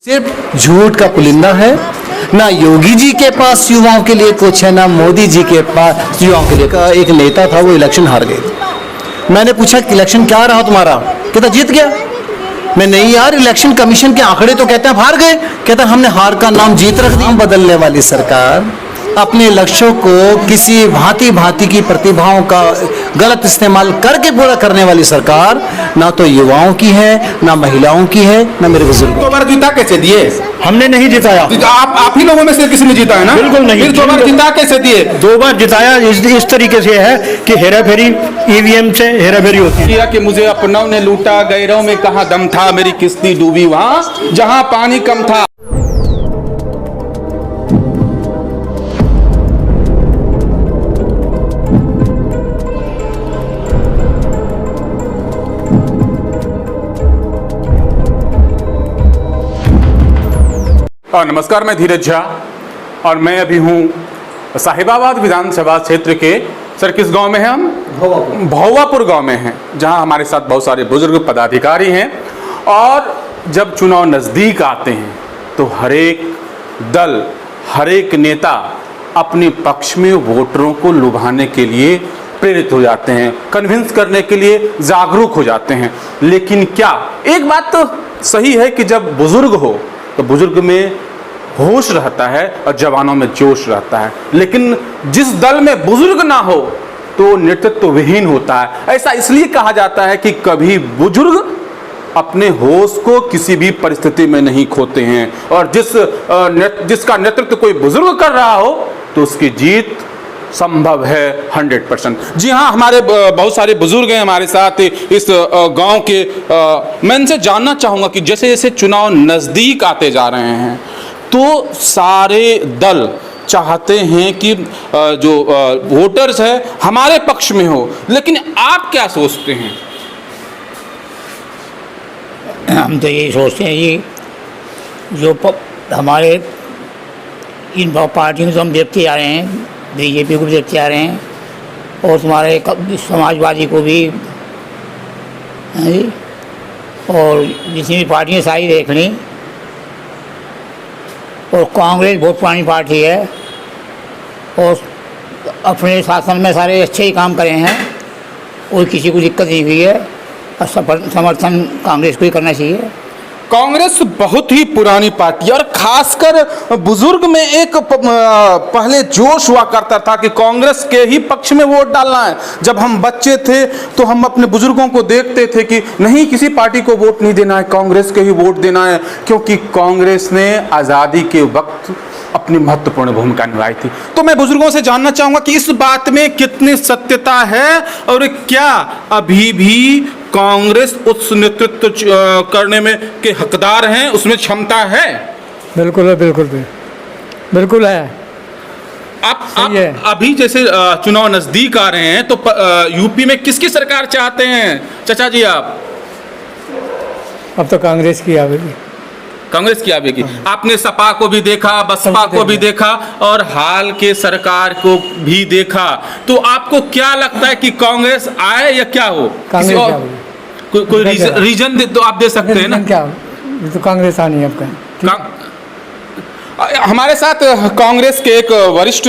सिर्फ झूठ का पुलिंदा है। ना योगी जी के पास युवाओं के लिए कुछ है, ना मोदी जी के पास युवाओं के लिए। एक नेता था, वो इलेक्शन हार गए। मैंने पूछा कि इलेक्शन क्या रहा तुम्हारा? कहता जीत गया। मैं नहीं यार, इलेक्शन कमीशन के आंकड़े तो कहते हैं आप हार गए। कहता हमने हार का नाम जीत रख दिया। बदलने वाली सरकार अपने लक्ष्यों को किसी भांति भांति की प्रतिभाओं का गलत इस्तेमाल करके पूरा करने वाली सरकार ना तो युवाओं की है, ना महिलाओं की है, ना मेरे बुजुर्ग। 2 बार जीता कैसे दिए? हमने नहीं जिताया। आप ही लोगों में से किसी ने जीता है ना? बिल्कुल नहीं। फिर 2 बार जीता कैसे दिए? 2 बार जिताया इस तरीके से है कि हेरा फेरी, ईवीएम से हेरा फेरी होती है। किया कि मुझे अपनों ने लूटा, गैरों में कहाँ दम था, मेरी किस्ती डूबी वहाँ जहाँ पानी कम था। और नमस्कार, मैं धीरज झा और मैं अभी हूँ साहिबाबाद विधानसभा क्षेत्र के सर किस गांव में हैं हम? भौवापुर गांव में हैं, जहां हमारे साथ बहुत सारे बुजुर्ग पदाधिकारी हैं। और जब चुनाव नज़दीक आते हैं तो हर एक दल, हर एक नेता अपने पक्ष में वोटरों को लुभाने के लिए प्रेरित हो जाते हैं, कन्विंस करने के लिए जागरूक हो जाते हैं। लेकिन क्या एक बात तो सही है कि जब बुजुर्ग हो तो बुजुर्ग में होश रहता है और जवानों में जोश रहता है। लेकिन जिस दल में बुजुर्ग ना हो तो नेतृत्व विहीन होता है। ऐसा इसलिए कहा जाता है कि कभी बुजुर्ग अपने होश को किसी भी परिस्थिति में नहीं खोते हैं। और जिसका नेतृत्व कोई बुजुर्ग कर रहा हो तो उसकी जीत संभव है 100%। जी हाँ, हमारे बहुत सारे बुजुर्ग हैं हमारे साथ इस गांव के। मैं इनसे जानना चाहूँगा कि जैसे जैसे चुनाव नज़दीक आते जा रहे हैं तो सारे दल चाहते हैं कि जो वोटर्स है हमारे पक्ष में हो, लेकिन आप क्या सोचते हैं? हम तो यही सोचते हैं कि जो हमारे इन पार्टियों से हम देखते आ रहे हैं, बीजेपी को भी देखते आ रहे हैं और तुम्हारे समाजवादी को भी, और जितनी भी पार्टियाँ सारी देख ली। और कांग्रेस बहुत पुरानी पार्टी है और अपने शासन में सारे अच्छे ही काम करे हैं और किसी को दिक्कत नहीं हुई है। और समर्थन कांग्रेस को ही करना चाहिए। कांग्रेस बहुत ही पुरानी पार्टी और खासकर बुजुर्ग में एक पहले जोश हुआ करता था कि कांग्रेस के ही पक्ष में वोट डालना है। जब हम बच्चे थे तो हम अपने बुजुर्गों को देखते थे कि नहीं, किसी पार्टी को वोट नहीं देना है, कांग्रेस के ही वोट देना है, क्योंकि कांग्रेस ने आज़ादी के वक्त अपनी महत्वपूर्ण भूमिका निभाई थी। तो मैं बुजुर्गों से जानना चाहूँगा कि इस बात में कितनी सत्यता है और क्या अभी भी कांग्रेस उस नेतृत्व करने में के हकदार हैं, उसमें क्षमता है? बिल्कुल है, बिल्कुल है। आप अभी जैसे चुनाव नजदीक आ रहे हैं तो यूपी में किसकी सरकार चाहते हैं चाचा जी आप? अब तो कांग्रेस की आवेगी। कांग्रेस की आवेगी। आपने सपा को भी देखा, बसपा को भी देखा और हाल के सरकार को भी देखा, तो आपको क्या लगता है कि कांग्रेस आए या क्या हो? कोई रीजन तो आप दे सकते हैं ना? क्या तो कांग्रेस आनी है आपका? हमारे साथ कांग्रेस के एक वरिष्ठ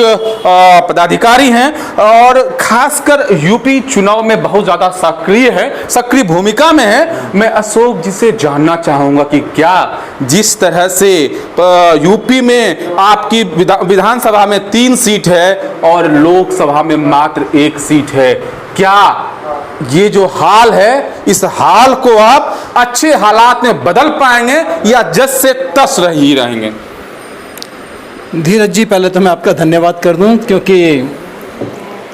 पदाधिकारी हैं और खासकर यूपी चुनाव में बहुत ज़्यादा सक्रिय भूमिका में है। मैं अशोक जी से जानना चाहूँगा कि क्या जिस तरह से यूपी में आपकी विधानसभा में 3 सीट है और लोकसभा में मात्र 1 सीट है, क्या ये जो हाल है इस हाल को आप अच्छे हालात में बदल पाएंगे या जस से तस ही रहेंगे? धीरज जी, पहले तो मैं आपका धन्यवाद कर दूं, क्योंकि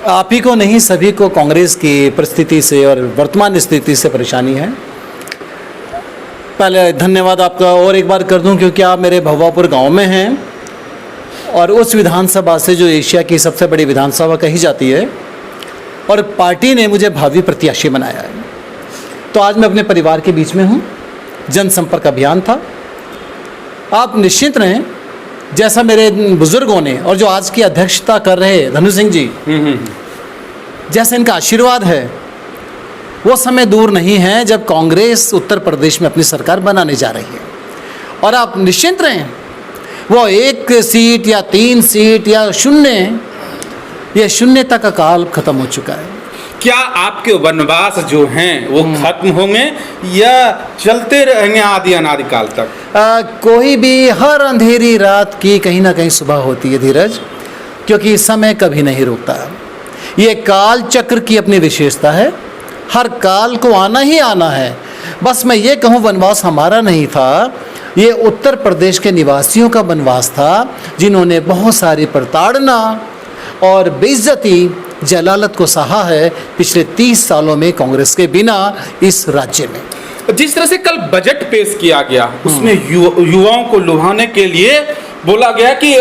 आप ही को नहीं सभी को कांग्रेस की परिस्थिति से और वर्तमान स्थिति से परेशानी है। पहले धन्यवाद आपका और एक बार कर दूं क्योंकि आप मेरे भौवापुर गांव में हैं और उस विधानसभा से जो एशिया की सबसे बड़ी विधानसभा कही जाती है, और पार्टी ने मुझे भावी प्रत्याशी बनाया है। तो आज मैं अपने परिवार के बीच में हूँ। जनसंपर्क अभियान था। आप निश्चिंत रहें, जैसा मेरे बुजुर्गों ने और जो आज की अध्यक्षता कर रहे धनु सिंह जी, जैसे इनका आशीर्वाद है, वो समय दूर नहीं है जब कांग्रेस उत्तर प्रदेश में अपनी सरकार बनाने जा रही है। और आप निश्चिंत रहें, वो 1 सीट या 3 सीट या 0, ये शून्यता का काल खत्म हो चुका है। क्या आपके वनवास जो हैं वो खत्म होंगे या चलते रहेंगे आदि अनादि काल तक? कोई भी हर अंधेरी रात की कहीं ना कहीं सुबह होती है धीरज, क्योंकि समय कभी नहीं रुकता। ये काल चक्र की अपनी विशेषता है, हर काल को आना ही आना है। बस मैं ये कहूँ, वनवास हमारा नहीं था, ये उत्तर प्रदेश के निवासियों का वनवास था, जिन्होंने बहुत सारी प्रताड़ना और बेइज्जती जलालत को सहा है पिछले 30 सालों में कांग्रेस के बिना इस राज्य में। जिस तरह से कल बजट पेश किया गया उसमें युवाओं को लुभाने के लिए बोला गया कि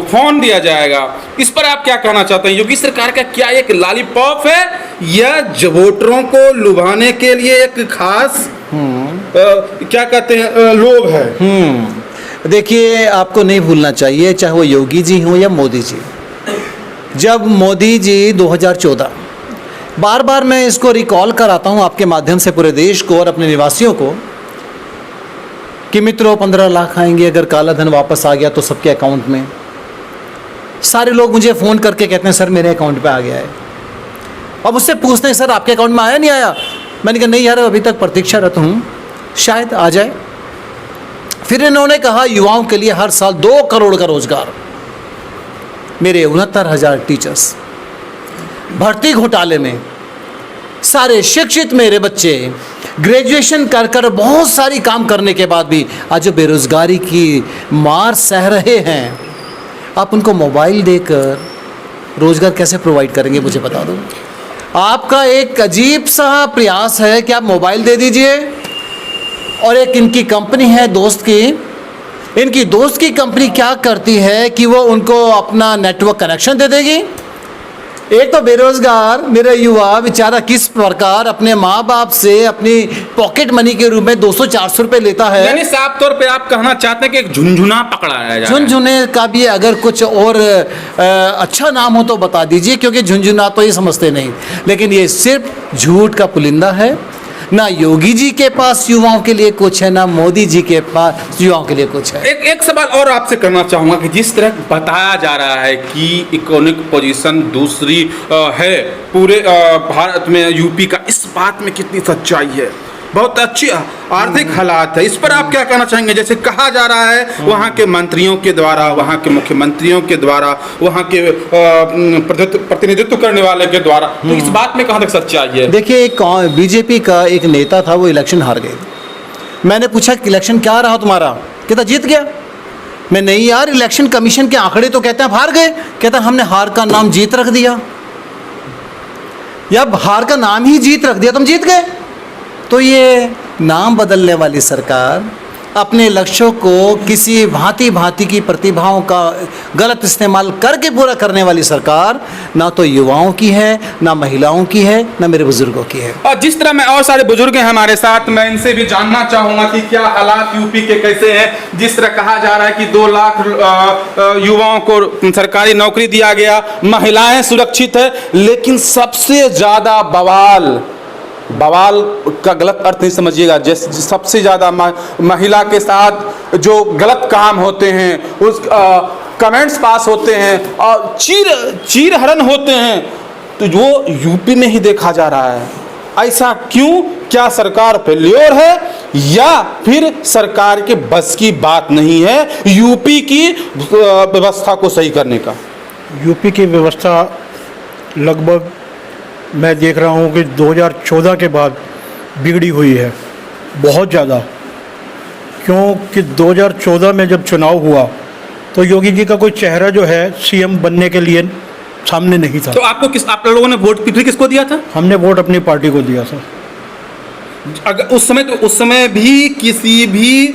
फोन दिया जाएगा, इस पर आप क्या कहना चाहते हैं? योगी सरकार का क्या एक लॉलीपॉप है या वोटरों को लुभाने के लिए एक खास क्या कहते हैं लोभ है? देखिए, आपको नहीं भूलना चाहिए, चाहे वो योगी जी हों या मोदी जी, जब मोदी जी 2014, बार बार मैं इसको रिकॉल कराता हूं आपके माध्यम से पूरे देश को और अपने निवासियों को कि मित्रों 15 लाख आएंगे अगर काला धन वापस आ गया तो सबके अकाउंट में। सारे लोग मुझे फ़ोन करके कहते हैं सर मेरे अकाउंट पे आ गया है। अब उससे पूछते हैं सर आपके अकाउंट में आया नहीं आया? मैंने कहा नहीं यार, अभी तक प्रतीक्षारत हूँ, शायद आ जाए। फिर इन्होंने कहा युवाओं के लिए हर साल 2 करोड़ का रोजगार। मेरे 69,000 टीचर्स भर्ती घोटाले में, सारे शिक्षित मेरे बच्चे ग्रेजुएशन कर कर बहुत सारी काम करने के बाद भी आज जो बेरोजगारी की मार सह रहे हैं, आप उनको मोबाइल देकर रोजगार कैसे प्रोवाइड करेंगे? मुझे बता दो। आपका एक अजीब सा प्रयास है कि आप मोबाइल दे दीजिए, और एक इनकी कंपनी है दोस्त की, इनकी दोस्त की कंपनी क्या करती है कि वो उनको अपना नेटवर्क कनेक्शन दे देगी। एक तो बेरोजगार मेरा युवा बेचारा किस प्रकार अपने माँ बाप से अपनी पॉकेट मनी के रूप में 200-400 रुपए लेता है। यानी साफ तौर पे आप कहना चाहते हैं कि एक झुनझुना पकड़ाया जाए। झुनझुने का भी अगर कुछ और अच्छा नाम हो तो बता दीजिए, क्योंकि झुनझुना तो ये समझते नहीं, लेकिन ये सिर्फ झूठ का पुलिंदा है। ना योगी जी के पास युवाओं के लिए कुछ है, ना मोदी जी के पास युवाओं के लिए कुछ है। एक सवाल और आपसे करना चाहूँगा कि जिस तरह बताया जा रहा है कि इकोनॉमिक पोजीशन दूसरी है पूरे भारत में यूपी का, इस बात में कितनी सच्चाई है? बहुत अच्छी आर्थिक हालात है, इस पर आप क्या कहना चाहेंगे? जैसे कहा जा रहा है वहाँ के मंत्रियों के द्वारा, वहाँ के मुख्यमंत्रियों के द्वारा, वहाँ के प्रतिनिधित्व करने वाले के द्वारा, तो इस बात में कहाँ तक सच्चाई है? देखिए, बीजेपी का एक नेता था, वो इलेक्शन हार गए। मैंने पूछा कि इलेक्शन क्या रहा तुम्हारा? कहता जीत गया। मैं नहीं यार, इलेक्शन कमीशन के आंकड़े तो कहते हैं हार गए। कहता हमने हार का नाम जीत रख दिया। या हार का नाम ही जीत रख दिया, तुम जीत गए। तो ये नाम बदलने वाली सरकार, अपने लक्ष्यों को किसी भांति भांति की प्रतिभाओं का गलत इस्तेमाल करके पूरा करने वाली सरकार, ना तो युवाओं की है, ना महिलाओं की है, ना मेरे बुजुर्गों की है। और जिस तरह मैं और सारे बुजुर्ग हैं हमारे साथ, मैं इनसे भी जानना चाहूंगा कि क्या हालात यूपी के कैसे हैं। जिस तरह कहा जा रहा है कि 2 लाख युवाओं को सरकारी नौकरी दिया गया, महिलाएं सुरक्षित है, लेकिन सबसे ज्यादा बवाल का गलत अर्थ नहीं समझिएगा, जैसे सबसे ज़्यादा महिला के साथ जो गलत काम होते हैं, उस कमेंट्स पास होते हैं और चीर हरण होते हैं, तो वो यूपी में ही देखा जा रहा है। ऐसा क्यों? क्या सरकार फेल्योर है या फिर सरकार के बस की बात नहीं है यूपी की व्यवस्था को सही करने का? यूपी की व्यवस्था लगभग मैं देख रहा हूँ कि 2014 के बाद बिगड़ी हुई है बहुत ज़्यादा, क्योंकि 2014 में जब चुनाव हुआ तो योगी जी का कोई चेहरा जो है सीएम बनने के लिए सामने नहीं था। तो आप लोगों ने वोट किसको दिया था? हमने वोट अपनी पार्टी को दिया था। अगर उस समय भी किसी भी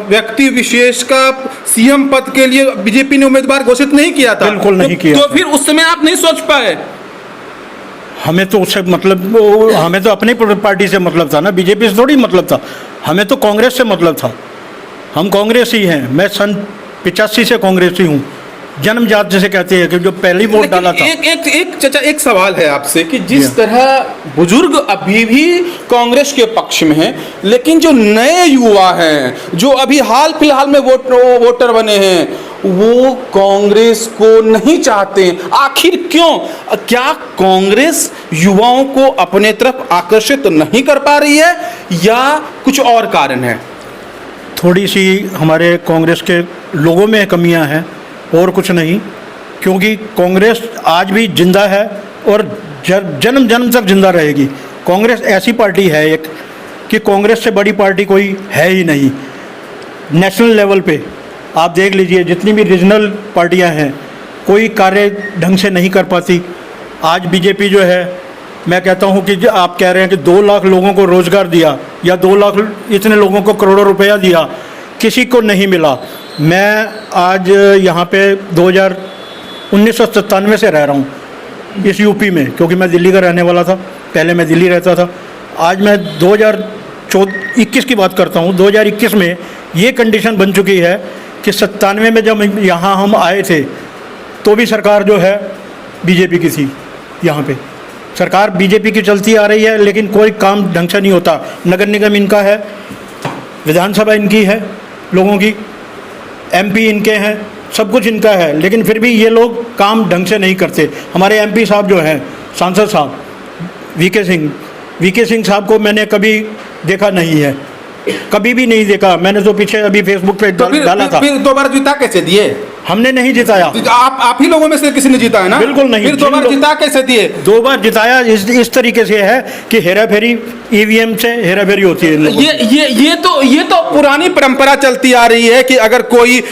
व्यक्ति विशेष का सीएम पद के लिए बीजेपी ने उम्मीदवार घोषित नहीं किया था। बिल्कुल नहीं किया। तो फिर उस समय आप नहीं सोच पाए? हमें तो उससे मतलब, हमें तो अपनी पार्टी से मतलब था ना, बीजेपी से थोड़ी मतलब था। हमें तो कांग्रेस से मतलब था। हम कांग्रेस ही हैं। मैं सन 85 से कांग्रेसी हूँ। जन्मजात जैसे कहते हैं कि जो पहली वोट डाला था। एक चाचा एक सवाल है आपसे कि जिस तरह बुजुर्ग अभी भी कांग्रेस के पक्ष में हैं, लेकिन जो नए युवा हैं जो अभी हाल फिलहाल में वोटर बने हैं वो कांग्रेस को नहीं चाहते, आखिर क्यों? क्या कांग्रेस युवाओं को अपने तरफ आकर्षित नहीं कर पा रही है या कुछ और कारण है? थोड़ी सी हमारे कांग्रेस के लोगों में कमियां हैं और कुछ नहीं, क्योंकि कांग्रेस आज भी जिंदा है और जन्म जन्म तक जिंदा रहेगी। कांग्रेस ऐसी पार्टी है एक कि कांग्रेस से बड़ी पार्टी कोई है ही नहीं। नेशनल लेवल पे आप देख लीजिए, जितनी भी रीजनल पार्टियां हैं कोई कार्य ढंग से नहीं कर पाती। आज बीजेपी जो है, मैं कहता हूं कि आप कह रहे हैं कि 2 लाख लोगों को रोज़गार दिया या 2 लाख इतने लोगों को करोड़ों रुपया दिया, किसी को नहीं मिला। मैं आज यहाँ पे 1997 से रह रहा हूँ इस यूपी में, क्योंकि मैं दिल्ली का रहने वाला था, पहले मैं दिल्ली रहता था। आज मैं 2021 की बात करता हूँ। 2021 में ये कंडीशन बन चुकी है कि 97 में जब यहाँ हम आए थे तो भी सरकार जो है बीजेपी की थी। यहाँ पे सरकार बीजेपी की चलती आ रही है, लेकिन कोई काम ढंग से नहीं होता। नगर निगम इनका है, विधानसभा इनकी है लोगों की, एमपी इनके हैं, सब कुछ इनका है, लेकिन फिर भी ये लोग काम ढंग से नहीं करते। हमारे एमपी साहब जो हैं, सांसद साहब वीके सिंह साहब को मैंने कभी देखा नहीं है, कभी भी नहीं देखा। मैंने तो पीछे अभी फेसबुक पे डाला था। फिर 2 बार जीता कैसे दिए? हमने नहीं जिताया। आप ही लोगों में से किसी ने जीता है ना? बिल्कुल नहीं। फिर 2 बार जीता कैसे दिए? 2 बार जिताया इस तरीके से है कि हेरा फेरी, ईवीएम से हेरा फेरी होती है। ये तो पुरानी परंपरा चलती आ रही है कि अगर कोई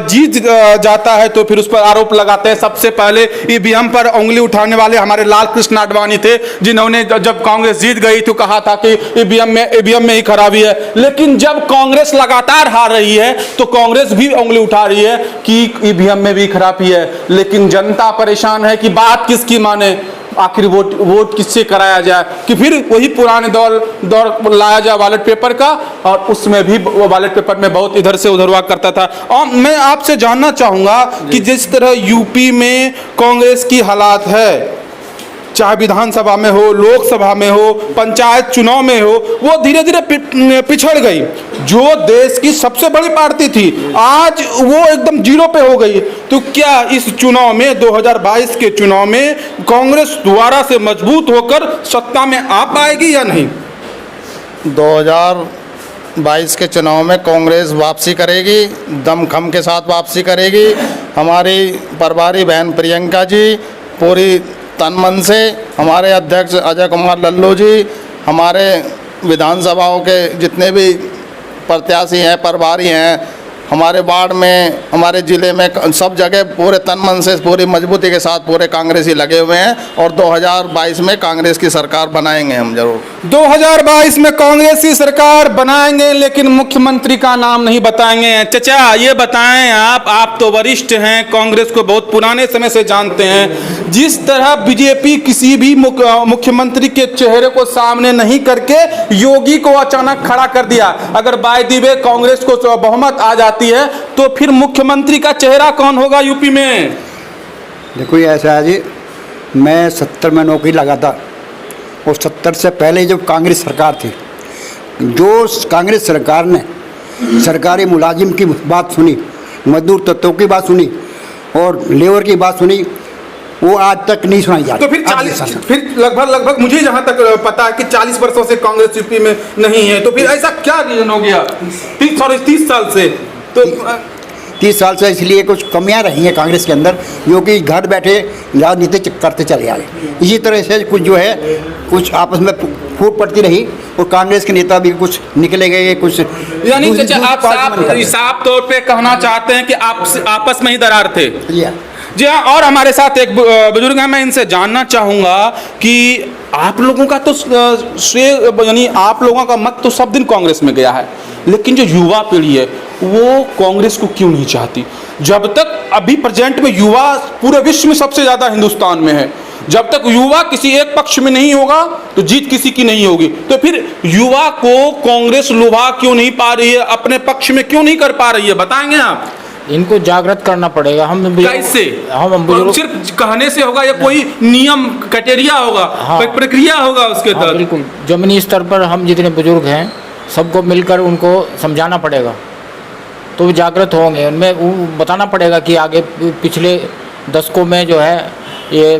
जीत जाता है तो फिर उस पर आरोप लगाते हैं। सबसे पहले ईवीएम पर उंगली उठाने वाले हमारे लाल कृष्ण आडवाणी थे, जिन्होंने जब कांग्रेस जीत गई तो कहा था कि ईवीएम में ही खराबी है। लेकिन जब कांग्रेस लगातार हार रही है तो कांग्रेस भी उंगली उठा रही है कि ईवीएम में भी खराबी है। लेकिन जनता परेशान है कि बात किसकी माने, आखिर वोट किससे कराया जाए, कि फिर वही पुराने दौर लाया जाए बैलेट पेपर का, और उसमें भी बैलेट पेपर में बहुत इधर से उधर हुआ करता था। और मैं आपसे जानना चाहूंगा कि जिस तरह यूपी में कांग्रेस की हालात है, चाहे विधानसभा में हो, लोकसभा में हो, पंचायत चुनाव में हो, वो धीरे धीरे पिछड़ गई। जो देश की सबसे बड़ी पार्टी थी आज वो एकदम जीरो पे हो गई। तो क्या इस चुनाव में 2022 के चुनाव में कांग्रेस दोबारा से मजबूत होकर सत्ता में आ पाएगी या नहीं? 2022 के चुनाव में कांग्रेस वापसी करेगी, दमखम के साथ वापसी करेगी। हमारी प्रभारी बहन प्रियंका जी पूरी तन मन से, हमारे अध्यक्ष अजय कुमार लल्लू जी, हमारे विधानसभाओं के जितने भी प्रत्याशी हैं, प्रभारी हैं, हमारे वार्ड में, हमारे ज़िले में, सब जगह पूरे तन मन से, पूरी मजबूती के साथ पूरे कांग्रेसी लगे हुए हैं। और 2022 में कांग्रेस की सरकार बनाएंगे हम जरूर। 2022 में कांग्रेस की सरकार बनाएंगे, लेकिन मुख्यमंत्री का नाम नहीं बताएंगे। चचा ये बताएं, आप तो वरिष्ठ हैं, कांग्रेस को बहुत पुराने समय से जानते हैं। जिस तरह बीजेपी किसी भी मुख्यमंत्री के चेहरे को सामने नहीं करके योगी को अचानक खड़ा कर दिया, अगर बाय दी वे कांग्रेस को बहुमत आ जाती है तो फिर मुख्यमंत्री का चेहरा कौन होगा यूपी में? देखो ये ऐसा है जी, मैं 70 में नौकरी लगा था और 70 से पहले जब कांग्रेस सरकार थी, जो कांग्रेस सरकार ने सरकारी मुलाजिम की बात सुनी, मजदूर तत्वों की बात सुनी और लेबर की बात सुनी, वो आज तक नहीं सुनाई जा रही। तो फिर लगभग मुझे जहां तक पता है कि 40 वर्षों से कांग्रेस यूपी में नहीं है, तो फिर ऐसा क्या रीजन हो गया 30 साल से? तो 30 साल से इसलिए कुछ कमियां रही हैं कांग्रेस के अंदर, जो कि घर बैठे राजनीति करते चले आ रहे। इसी तरह से कुछ जो है कुछ आपस में फूट पड़ती रही और कांग्रेस के नेता भी कुछ निकले गए, कुछ यानी आप साफ तौर पे कहना चाहते हैं कि आप आपस में ही दरार थे? जी हाँ। और हमारे साथ एक बुजुर्ग हैं, मैं इनसे जानना चाहूँगा कि आप लोगों का तो श्रेय, यानी आप लोगों का मत तो सब दिन कांग्रेस में गया है, लेकिन जो युवा पीढ़ी है वो कांग्रेस को क्यों नहीं चाहती? जब तक अभी प्रेजेंट में युवा पूरे विश्व में सबसे ज़्यादा हिंदुस्तान में है, जब तक युवा किसी एक पक्ष में नहीं होगा तो जीत किसी की नहीं होगी। तो फिर युवा को कांग्रेस लुभा क्यों नहीं पा रही है, अपने पक्ष में क्यों नहीं कर पा रही है, बताएंगे आप? इनको जागृत करना पड़ेगा। कैसे? हम बुजुर्ग सिर्फ कहने से होगा या कोई नियम क्राइटेरिया होगा, हाँ। कोई प्रक्रिया होगा उसके हाँ, तहत? बिल्कुल जमीनी स्तर पर हम जितने बुजुर्ग हैं सबको मिलकर उनको समझाना पड़ेगा, तो वो जागृत होंगे। उनमें वो बताना पड़ेगा कि आगे पिछले दशकों में जो है ये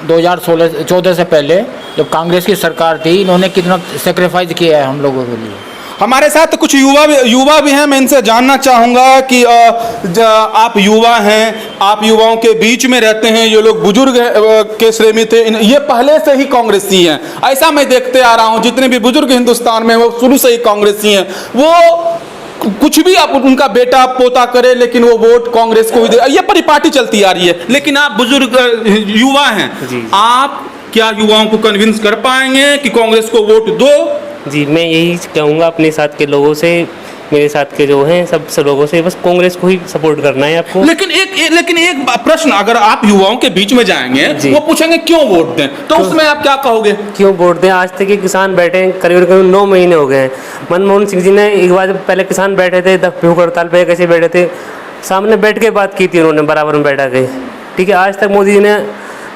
2014 से पहले जब कांग्रेस की सरकार थी, इन्होंने कितना सेक्रीफाइस किया है हम लोगों के लिए। हमारे साथ कुछ युवा भी हैं। मैं इनसे जानना चाहूँगा कि आप युवा हैं, आप युवाओं के बीच में रहते हैं, ये लोग बुजुर्ग के श्रेणी थे, ये पहले से ही कांग्रेसी हैं, ऐसा मैं देखते आ रहा हूँ। जितने भी बुजुर्ग हिंदुस्तान में वो शुरू से ही कांग्रेसी हैं। वो कुछ भी आप उनका बेटा पोता करे लेकिन वो वोट कांग्रेस को ही दे, ये परिपाटी चलती आ रही है। लेकिन आप बुजुर्ग युवा हैं, आप क्या युवाओं को कन्विंस कर पाएंगे कि कांग्रेस को वोट दो? जी, मैं यही कहूँगा अपने साथ के लोगों से, मेरे साथ के जो हैं सब लोगों से, बस कांग्रेस को ही सपोर्ट करना है आपको। लेकिन एक प्रश्न, अगर आप युवाओं के बीच में जाएंगे वो पूछेंगे क्यों वोट दें, तो उसमें आप क्या कहोगे? क्यों वोट दें? आज तक के किसान बैठे हैं, करीब 9 महीने हो गए हैं। मनमोहन सिंह जी ने एक बार जब पहले किसान बैठे थे, भूख हड़ताल पे कैसे बैठे थे, सामने बैठ के बात की थी उन्होंने, बराबर में बैठा के। ठीक है, आज तक मोदी जी ने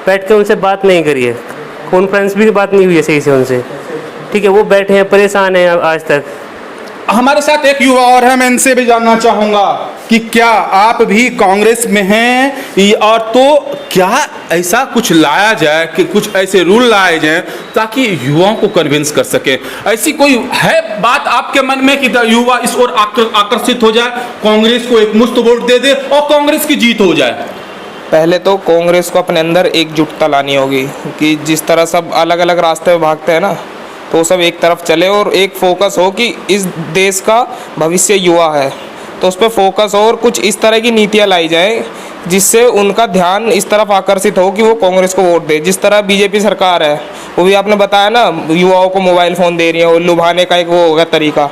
बैठ के उनसे बात नहीं करी है, कॉन्फ्रेंस भी बात नहीं हुई है सही से उनसे। ठीक है, वो बैठे हैं, परेशान हैं आज तक। हमारे साथ एक युवा और है, मैं इनसे भी जानना चाहूंगा कि क्या आप भी कांग्रेस में हैं, और तो क्या ऐसा कुछ लाया जाए कि कुछ ऐसे रूल लाए जाएं ताकि युवाओं को कन्विंस कर सके? ऐसी कोई है बात आपके मन में कि युवा इस ओर आकर्षित हो जाए, कांग्रेस को एक मुश्त वोट दे दे और कांग्रेस की जीत हो जाए? पहले तो कांग्रेस को अपने अंदर एकजुटता लानी होगी कि जिस तरह सब अलग अलग रास्ते में भागते हैं ना, तो सब एक तरफ चले और एक फोकस हो कि इस देश का भविष्य युवा है, तो उस पर फोकस हो और कुछ इस तरह की नीतियाँ लाई जाए जिससे उनका ध्यान इस तरफ आकर्षित हो कि वो कांग्रेस को वोट दे। जिस तरह बीजेपी सरकार है, वो भी आपने बताया ना, युवाओं को मोबाइल फ़ोन दे रही है और लुभाने का एक वो होगा तरीका।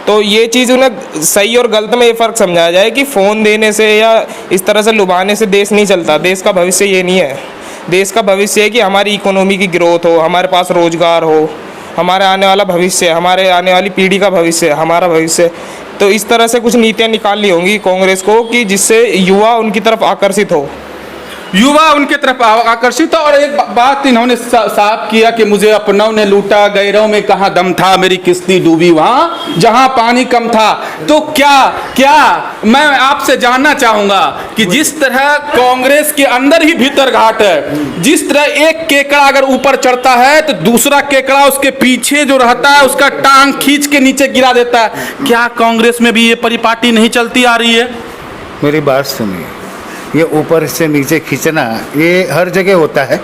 तो ये चीज़ उन्हें सही और गलत में ये फ़र्क समझाया जाए कि फ़ोन देने से या इस तरह से लुभाने से देश नहीं चलता। देश का भविष्य ये नहीं है। देश का भविष्य है कि हमारी इकोनॉमी की ग्रोथ हो, हमारे पास रोज़गार हो, हमारे आने वाला भविष्य, हमारे आने वाली पीढ़ी का भविष्य, हमारा भविष्य। तो इस तरह से कुछ नीतियाँ निकालनी होंगी कांग्रेस को कि जिससे युवा उनकी तरफ आकर्षित हो, युवा उनके तरफ आकर्षित। और एक बात इन्होंने साफ किया कि मुझे अपनों ने लूटा, गैरों में कहाँ दम था, मेरी किस्ती डूबी वहाँ जहाँ पानी कम था। तो क्या मैं आपसे जानना चाहूँगा कि जिस तरह कांग्रेस के अंदर ही भीतर घाट है, जिस तरह एक केकड़ा अगर ऊपर चढ़ता है तो दूसरा केकड़ा उसके पीछे जो रहता है उसका टांग खींच के नीचे गिरा देता है, क्या कांग्रेस में भी ये परिपाटी नहीं चलती आ रही है? मेरी बात सुनिए, ये ऊपर से नीचे खींचना ये हर जगह होता है,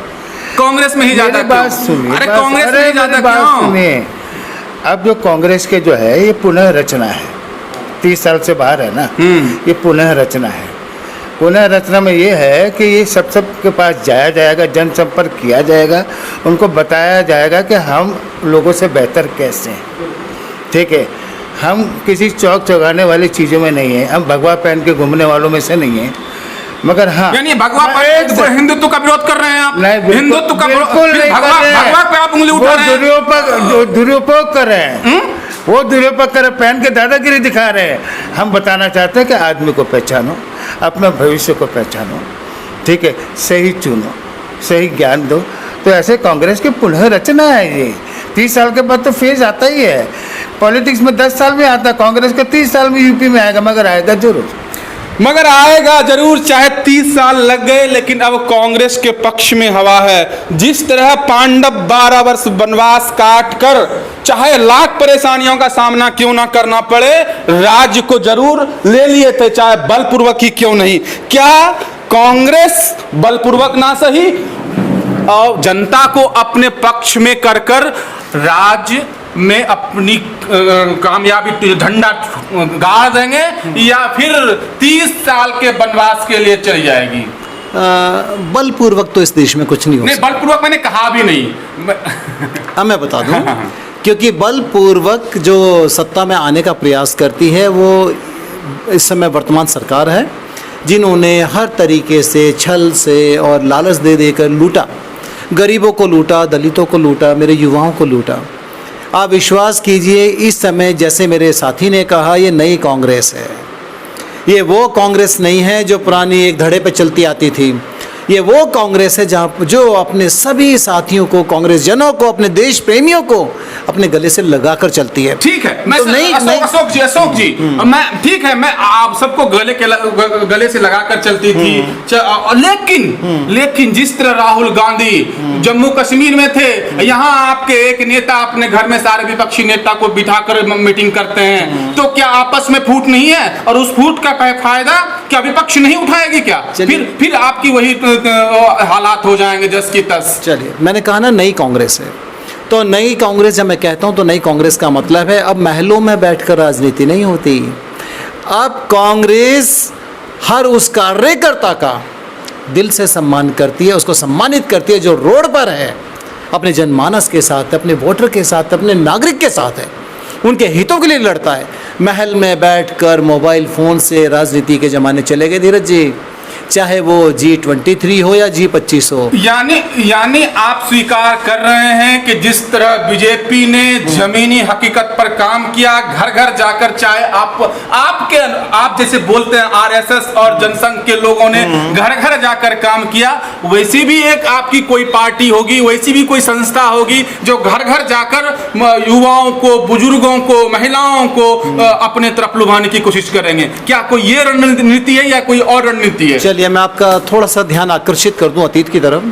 कांग्रेस में ही ज्यादा। बात सुनिए, अरे कांग्रेस में ही ज्यादा बात क्यों? सुनिए। अब जो कांग्रेस के जो है ये पुनः रचना है, 30 साल से बाहर है ना, ये पुनः रचना है। पुनः रचना में ये है कि ये सबके पास जाया जाएगा, जनसंपर्क किया जाएगा, उनको बताया जाएगा कि हम लोगों से बेहतर कैसे हैं। ठीक है, हम किसी चौक चौगाने वाली चीज़ों में नहीं है, हम भगवा पहन के घूमने वालों में से नहीं है। मगर हाँ, यानी भगवा पर हिंदुत्व का विरोध कर रहे हैं आप? नहीं, हिंदुत्व का बिल्कुल नहीं कर रहे हैं। भगवा पे आप उंगली उठा रहे हैं। दुरुपयोग कर रहे हैं, वो दुरुपयोग कर पहन के दादागिरी दिखा रहे हैं। हम बताना चाहते हैं कि आदमी को पहचानो, अपना भविष्य को पहचानो, ठीक है, सही चुनो, सही ज्ञान दो। तो ऐसे कांग्रेस की पुनः रचना है ये। 30 साल के बाद तो फेज आता ही है, पॉलिटिक्स में 10 साल में आता है, कांग्रेस का 30 साल में यूपी में आएगा, मगर आएगा जरूर, मगर आएगा जरूर, चाहे 30 साल लग गए, लेकिन अब कांग्रेस के पक्ष में हवा है। जिस तरह पांडव 12 वर्ष वनवास काट कर चाहे लाख परेशानियों का सामना क्यों ना करना पड़े, राज्य को जरूर ले लिए थे, चाहे बलपूर्वक ही क्यों नहीं। क्या कांग्रेस बलपूर्वक ना सही और जनता को अपने पक्ष में कर कर राज्य में अपनी कामयाबी झंडा गाड़ देंगे, या फिर 30 साल के वनवास के लिए चली जाएगी? बलपूर्वक तो इस देश में कुछ नहीं हो सकता। बलपूर्वक मैंने कहा भी नहीं। मैं बता दूं, क्योंकि बलपूर्वक जो सत्ता में आने का प्रयास करती है वो इस समय वर्तमान सरकार है, जिन्होंने हर तरीके से छल से और लालच दे देकर लूटा, गरीबों को लूटा, दलितों को लूटा, मेरे युवाओं को लूटा। आप विश्वास कीजिए, इस समय जैसे मेरे साथी ने कहा, ये नई कांग्रेस है, ये वो कांग्रेस नहीं है जो पुरानी एक धड़े पे चलती आती थी। ये वो कांग्रेस है जहाँ जो अपने सभी साथियों को, कांग्रेस जनों को, अपने देश प्रेमियों को अपने गले से लगाकर चलती है। ठीक है, मैं तो नहीं, अशोक जी मैं ठीक है, मैं आप सबको गले से लगाकर चलती थी, लेकिन जिस तरह राहुल गांधी जम्मू कश्मीर में थे, यहाँ आपके एक नेता अपने घर में सारे विपक्षी नेता को बिठाकर मीटिंग करते हैं, तो क्या आपस में फूट नहीं है? और उस फूट का फायदा क्या विपक्ष नहीं उठाएगी क्या? फिर आपकी वही हालात हो जाएंगे जस की तस। चलिए, मैंने कहा ना नई कांग्रेस है, तो नई कांग्रेस जब मैं कहता हूं तो नई कांग्रेस का मतलब है अब महलों में बैठकर राजनीति नहीं होती। अब कांग्रेस हर उस कार्यकर्ता का दिल से सम्मान करती है, उसको सम्मानित करती है जो रोड पर है, अपने जनमानस के साथ, अपने वोटर के साथ, अपने नागरिक के साथ है, उनके हितों के लिए लड़ता है। महल में बैठकर मोबाइल फ़ोन से राजनीति के ज़माने चले गए धीरज जी, चाहे वो G23 हो या G25 हो। यानी आप स्वीकार कर रहे हैं कि जिस तरह बीजेपी ने जमीनी हकीकत पर काम किया, घर घर जाकर, चाहे आप जैसे बोलते हैं RSS और जनसंघ के लोगों ने घर घर जाकर काम किया, वैसी भी एक आपकी कोई पार्टी होगी, वैसी भी कोई संस्था होगी जो घर घर जाकर युवाओं को, बुजुर्गों को, महिलाओं को अपने तरफ लुभाने की कोशिश करेंगे। क्या कोई ये रणनीति है या कोई और रणनीति है? चलिए, मैं आपका थोड़ा सा ध्यान आकर्षित कर दूं अतीत की तरफ।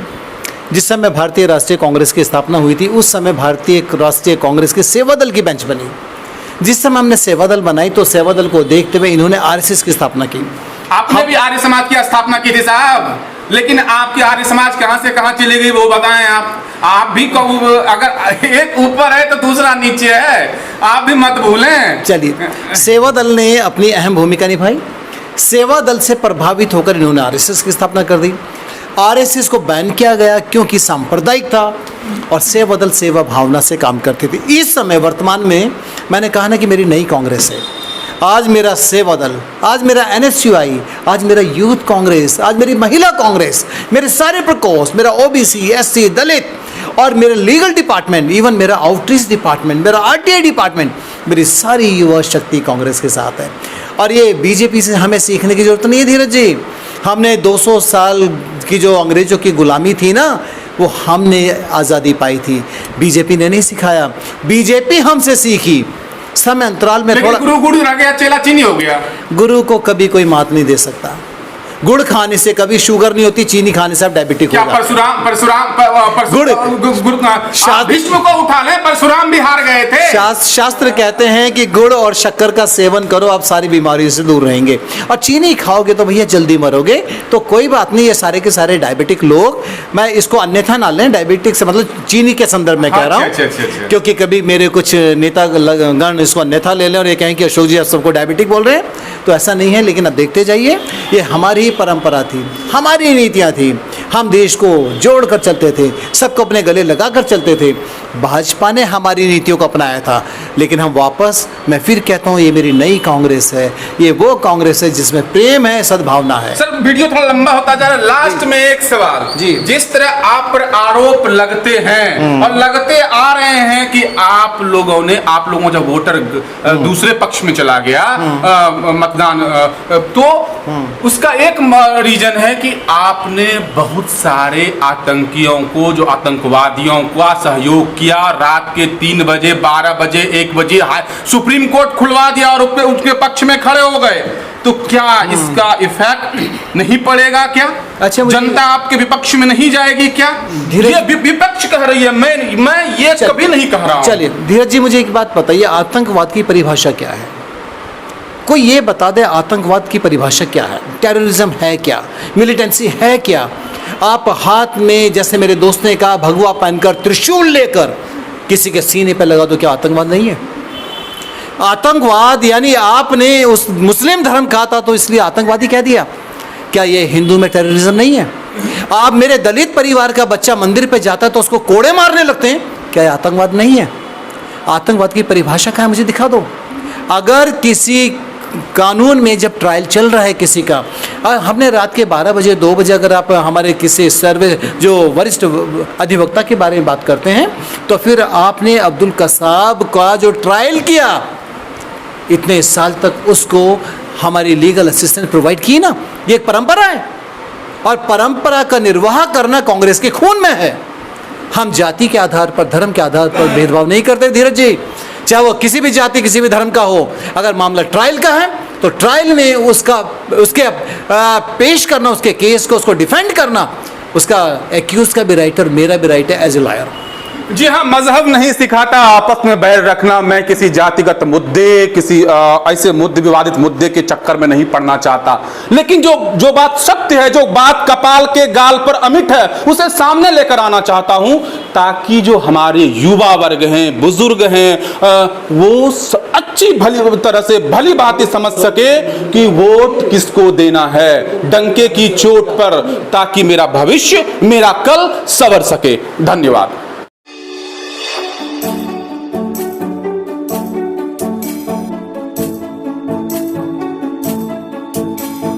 जिस समय भारतीय राष्ट्रीय कांग्रेस की स्थापना हुई थी, उस समय भारतीय राष्ट्रीय कांग्रेस के सेवा दल की बेंच बनी। जिस समय हमने सेवा दल बनाई तो सेवा दल को देखते हुए इन्होंने RSS की स्थापना की। आपने भी आर्य समाज की स्थापना की थी साहब, लेकिन आपकी आर्य समाज कहां से कहां चली गई वो बताएं आप भी अगर एक ऊपर है तो दूसरा नीचे है, आप भी मत भूलें। चलिए, सेवा दल ने अपनी अहम भूमिका निभाई। सेवा दल से प्रभावित होकर इन्होंने RSS की स्थापना कर दी। RSS को बैन किया गया क्योंकि सांप्रदायिक था और सेवा दल सेवा भावना से काम करती थी। इस समय वर्तमान में मैंने कहा ना कि मेरी नई कांग्रेस है। आज मेरा सेवा दल, आज मेरा NSUI, आज मेरा यूथ कांग्रेस, आज मेरी महिला कांग्रेस, मेरे सारे प्रकोष्ठ, मेरा OBC, SC, दलित और मेरा लीगल डिपार्टमेंट, इवन मेरा आउटरीच डिपार्टमेंट, मेरा RTI डिपार्टमेंट, मेरी सारी युवा शक्ति कांग्रेस के साथ है। और ये बीजेपी से हमें सीखने की जरूरत नहीं है धीरज जी। हमने 200 साल की जो अंग्रेजों की गुलामी थी ना, वो हमने आज़ादी पाई थी, बीजेपी ने नहीं सिखाया। बीजेपी हमसे सीखी। समय अंतराल में थोड़ा गुरु रह गया, चेला चीनी हो गया। गुरु को कभी कोई मात नहीं दे सकता। गुड़ खाने से कभी शुगर नहीं होती, चीनी खाने से आप डायबिटिक होगा। भीष्म को उठा लें, परशुराम भी हार गए थे। शास्त्र कहते हैं कि गुड़ और शक्कर का सेवन करो, आप सारी बीमारियों से दूर रहेंगे। और चीनी खाओगे तो भैया जल्दी मरोगे। तो कोई बात नहीं, ये सारे के सारे डायबिटिक लोग, मैं इसको अन्यथा ना लें, डायबिटिक से मतलब चीनी के संदर्भ में कह रहा हूँ, क्योंकि कभी मेरे कुछ नेता गण इसको अन्यथा ले लें और ये कहें कि अशोक जी आप सबको डायबिटिक बोल रहे हैं, तो ऐसा नहीं है। लेकिन अब देखते जाइए, ये हमारी परंपरा थी, हमारी नीतियां थी। हम देश को जोड़कर चलते थे, सबको अपने गले लगाकर चलते थे। भाजपा ने हमारी नीतियों को अपनाया था, लेकिन हम वापस, मैं फिर कहता हूं, ये मेरी नई कांग्रेस है। ये वो कांग्रेस है जिसमें प्रेम है, सद्भावना है। सर, वीडियो थोड़ा लंबा होता जा रहा है, लास्ट में एक सवाल जी। जिस तरह आप पर आरोप लगते हैं और लगते आ रहे हैं कि आप लोगों जब वोटर दूसरे पक्ष में चला गया मतदान, तो उसका एक रीजन है कि आपने बहुत सारे आतंकियों को, जो आतंकवादियों का सहयोग किया, रात के 3 बजे, 12 बजे, 1 बजे सुप्रीम कोर्ट खुलवा दिया और उसके पक्ष में खड़े हो गए। तो क्या इसका इफेक्ट नहीं पड़ेगा क्या? अच्छा, जनता आपके विपक्ष में नहीं जाएगी क्या? ये विपक्ष कह रही है, मैं ये कभी नहीं कह रहा हूं। चलिए धीरज जी, मुझे एक बात बताइए, आतंकवाद की परिभाषा क्या है? कोई ये बता दे आतंकवाद की परिभाषा क्या है? टेररिज्म है क्या? मिलिटेंसी है क्या? आप हाथ में, जैसे मेरे दोस्त ने कहा, भगवा पहनकर, त्रिशूल लेकर किसी के सीने पर लगा दो, क्या आतंकवाद नहीं है? आतंकवाद यानी आपने उस मुस्लिम धर्म कहा था तो इसलिए आतंकवादी कह दिया। क्या ये हिंदू में टेररिज्म नहीं है? आप मेरे दलित परिवार का बच्चा मंदिर पे जाता है तो उसको कोड़े मारने लगते हैं, क्या ये आतंकवाद नहीं है? आतंकवाद की परिभाषा क्या है, मुझे दिखा दो। अगर किसी कानून में जब ट्रायल चल रहा है किसी का, हमने रात के 12 बजे 2 बजे अगर आप हमारे किसी सर्वे जो वरिष्ठ अधिवक्ता के बारे में बात करते हैं, तो फिर आपने अब्दुल कसाब का जो ट्रायल किया, इतने साल तक उसको हमारी लीगल असिस्टेंस प्रोवाइड की ना। ये एक परंपरा है और परंपरा का निर्वाह करना कांग्रेस के खून में है। हम जाति के आधार पर, धर्म के आधार पर भेदभाव नहीं करते धीरज जी, चाहे वो किसी भी जाति किसी भी धर्म का हो। अगर मामला ट्रायल का है तो ट्रायल में उसके पेश करना, उसके केस को, उसको डिफेंड करना, उसका एक्यूज का भी राइट और मेरा भी राइट है एज ए लॉयर। जी हाँ, मजहब नहीं सिखाता आपस में बैर रखना। मैं किसी जातिगत मुद्दे, किसी ऐसे मुद्दे, विवादित मुद्दे के चक्कर में नहीं पड़ना चाहता, लेकिन जो बात सत्य है, जो बात कपाल के गाल पर अमिट है, उसे सामने लेकर आना चाहता हूं, ताकि जो हमारे युवा वर्ग हैं, बुजुर्ग हैं, वो अच्छी भली तरह से भली बातें समझ सके कि वोट किसको देना है, डंके की चोट पर, ताकि मेरा भविष्य, मेरा कल संवर सके। धन्यवाद।